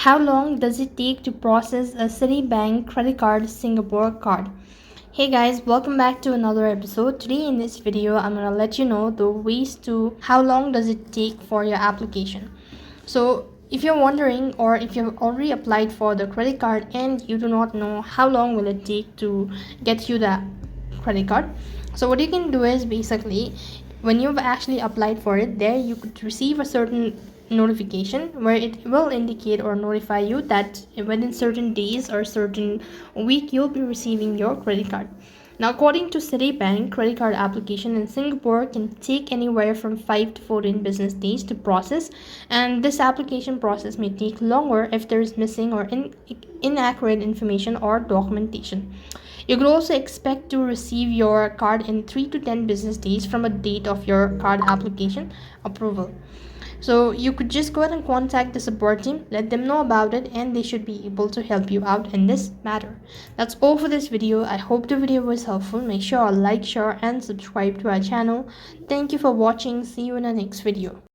How long does it take to process a Citibank credit card Singapore card? Hey guys, welcome back to another episode. Today in this video, I'm gonna let you know the ways to how long does it take for your application. So if you're wondering, or if you've already applied for the credit card and you do not know how long will it take to get you the credit card, so what you can do is basically when you've actually applied for it, there you could receive a certain notification where it will indicate or notify you that within certain days or certain week you'll be receiving your credit card. Now, according to Citibank, credit card application in Singapore can take anywhere from 5 to 14 business days to process, and this application process may take longer if there is missing or inaccurate information or documentation. You could also expect to receive your card in 3 to 10 business days from a date of your card application approval. So you could just go ahead and contact the support team, let them know about it, and they should be able to help you out in this matter. That's all for this video. I hope the video was helpful. Make sure to like, share, and subscribe to our channel. Thank you for watching. See you in the next video.